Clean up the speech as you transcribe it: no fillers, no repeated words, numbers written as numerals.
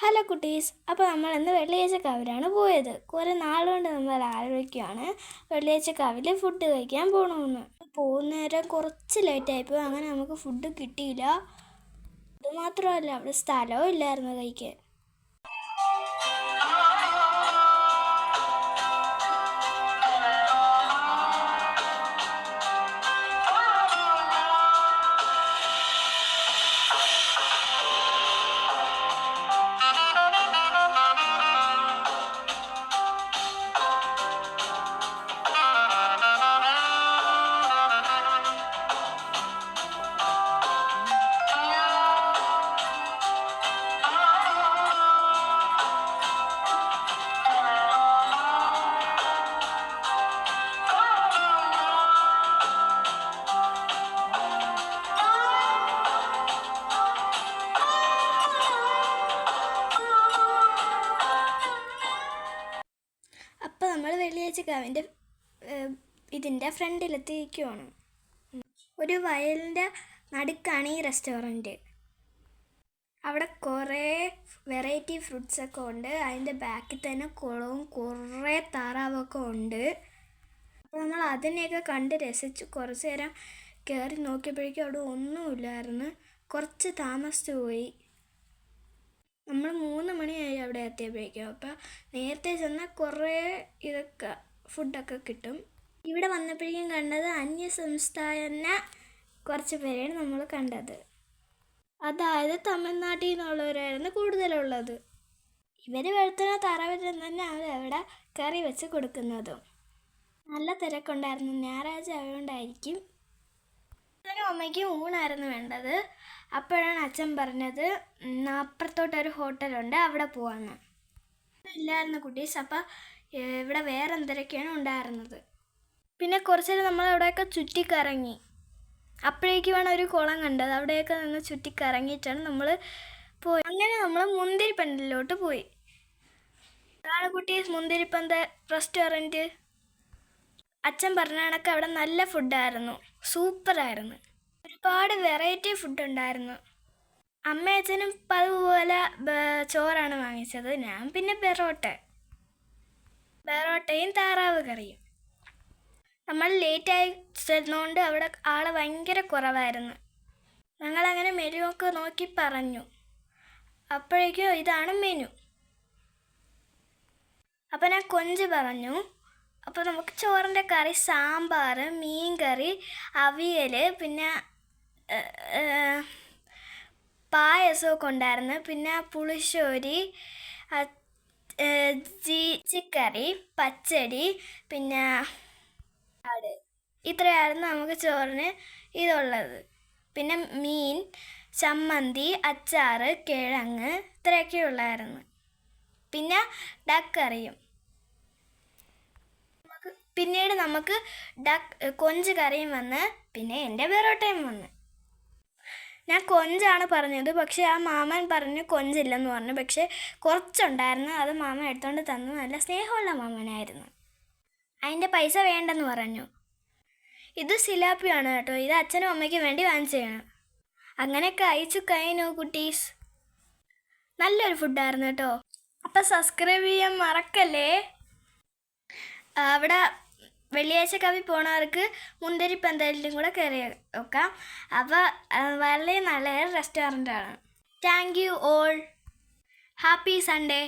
Hello കുട്ടീസ്, അപ്പോൾ നമ്മൾ ഇന്ന് വെള്ളിയാഴ്ചക്കാവിലാണ് പോയത്. കുറേ നാളുകൊണ്ട് നമ്മൾ ആലോചിക്കുകയാണ് വെള്ളിയാഴ്ചക്കാവിൽ ഫുഡ് കഴിക്കാൻ പോകണമെന്ന്. പോകുന്ന നേരം കുറച്ച് ലേറ്റായിപ്പോയി, അങ്ങനെ നമുക്ക് ഫുഡ് കിട്ടിയില്ല. അതുമാത്രമല്ല, അവിടെ സ്ഥലവും ഇല്ലായിരുന്നു കഴിക്കാൻ. അപ്പോൾ നമ്മൾ വെള്ളിയാഴ്ചക്കാവിൻ്റെ ഇതിൻ്റെ ഫ്രണ്ടിലെത്തിയിരിക്കുവാണ്. ഒരു വയലിൻ്റെ നടുക്കാണ് ഈ റെസ്റ്റോറൻറ്റ്. അവിടെ കുറേ വെറൈറ്റി ഫ്രൂട്ട്സൊക്കെ ഉണ്ട്. അതിൻ്റെ ബാക്കിൽ തന്നെ കുളവും കുറേ താറാവൊക്കെ ഉണ്ട്. അപ്പോൾ നമ്മൾ അതിനെയൊക്കെ കണ്ട് രസിച്ച് കുറച്ച് നേരം കയറി നോക്കിയപ്പോഴേക്കും അവിടെ ഒന്നുമില്ലായിരുന്നു. കുറച്ച് താമസിച്ചു പോയി. നമ്മൾ 3 മണിയായി അവിടെ എത്തിയപ്പോഴേക്കും. അപ്പോൾ നേരത്തെ ചെന്നാൽ കുറേ ഫുഡൊക്കെ കിട്ടും. ഇവിടെ വന്നപ്പോഴേക്കും കണ്ടത് അന്യസംസ്ഥാന കുറച്ച് പേരെയാണ് നമ്മൾ കണ്ടത്. അതായത് തമിഴ്നാട്ടിൽ നിന്നുള്ളവരായിരുന്നു കൂടുതലുള്ളത്. ഇവർ വെളുത്തുന്ന താറാവിന് തന്നെ അവരവിടെ കറി വെച്ച് കൊടുക്കുന്നതും. നല്ല തിരക്കുണ്ടായിരുന്നു, ഞായറാഴ്ച ആയതുകൊണ്ടായിരിക്കും. അച്ഛനും അമ്മയ്ക്കും ഊണായിരുന്നു വേണ്ടത്. അപ്പോഴാണ് അച്ഛൻ പറഞ്ഞത് അപ്പുറത്തോട്ടൊരു ഹോട്ടലുണ്ട്, അവിടെ പോവാന്ന്. ഇല്ലായിരുന്നു കുട്ടീസ്. അപ്പം ഇവിടെ വേറെ എന്തൊക്കെയാണ് ഉണ്ടായിരുന്നത്. പിന്നെ കുറച്ച് നേരം നമ്മൾ അവിടെയൊക്കെ ചുറ്റിക്കറങ്ങി. അപ്പോഴേക്കുമാണ് ഒരു കുളം കണ്ടത്. അവിടെയൊക്കെ നിന്ന് ചുറ്റിക്കറങ്ങിയിട്ടാണ് നമ്മൾ പോയി. അങ്ങനെ നമ്മൾ മുന്തിരിപ്പന്തലിലോട്ട് പോയി. അതാണ് കുട്ടീസ് മുന്തിരിപ്പന്ത റെസ്റ്റോറൻറ്റ്. അച്ഛൻ പറഞ്ഞ കണക്ക് അവിടെ നല്ല ഫുഡായിരുന്നു, സൂപ്പറായിരുന്നു. ഒരുപാട് വെറൈറ്റി ഫുഡ് ഉണ്ടായിരുന്നു. അമ്മയച്ഛനും അതുപോലെ ചോറാണ് വാങ്ങിച്ചത്. ഞാൻ പിന്നെ ബെറോട്ടയും താറാവ് കറിയും. നമ്മൾ ലേറ്റായി ചെന്നതുകൊണ്ട് അവിടെ ആള് ഭയങ്കര കുറവായിരുന്നു. ഞങ്ങളങ്ങനെ മെനുവൊക്കെ നോക്കി പറഞ്ഞു. അപ്പോഴേക്കും ഇതാണ് മെനു. അപ്പം ഞാൻ കൊഞ്ച് പറഞ്ഞു. അപ്പോൾ നമുക്ക് ചോറിൻ്റെ കറി, സാമ്പാർ, മീൻ കറി, അവിയൽ, പിന്നെ പായസമൊക്കെ ഉണ്ടായിരുന്നു. പിന്നെ പുളിശ്ശേരി, ചിക്കറി, പച്ചടി, പിന്നെ ഇത്രയായിരുന്നു നമുക്ക് ചോറിന് ഇതുള്ളത്. പിന്നെ മീൻ, ചമ്മന്തി, അച്ചാർ, കിഴങ്ങ്, ഇത്രയൊക്കെ ഉള്ളായിരുന്നു. പിന്നെ ഡക്കറിയും. പിന്നീട് നമുക്ക് കൊഞ്ച് കറിയും വന്ന്, പിന്നെ എൻ്റെ ബെറോട്ടയും വന്ന്. ഞാൻ കൊഞ്ചാണ് പറഞ്ഞത്, പക്ഷേ ആ മാമൻ പറഞ്ഞു കൊഞ്ചില്ലെന്ന് പറഞ്ഞു. പക്ഷേ കുറച്ചുണ്ടായിരുന്നു, അത് മാമൻ എടുത്തുകൊണ്ട് തന്നു. നല്ല സ്നേഹമുള്ള മാമനായിരുന്നു. അതിൻ്റെ പൈസ വേണ്ടെന്ന് പറഞ്ഞു. ഇത് സിലാപ്പിയാണ് കേട്ടോ. ഇത് അച്ഛനും അമ്മയ്ക്കും വേണ്ടി വാങ്ങിച്ചതാണ്. അങ്ങനെയൊക്കെ അയച്ചു കഴിഞ്ഞു കുട്ടീസ്. നല്ലൊരു ഫുഡായിരുന്നു കേട്ടോ. അപ്പം സബ്സ്ക്രൈബ് ചെയ്യാൻ മറക്കല്ലേ. അവിടെ വെള്ളിയാഴ്ചക്കാവിൽ പോണവർക്ക് മുന്തിരിപ്പന്തലിലും കൂടെ കയറി വെക്കാം. അപ്പോൾ വളരെ നല്ലൊരു റെസ്റ്റോറൻ്റാണ്. Thank you all. Happy Sunday.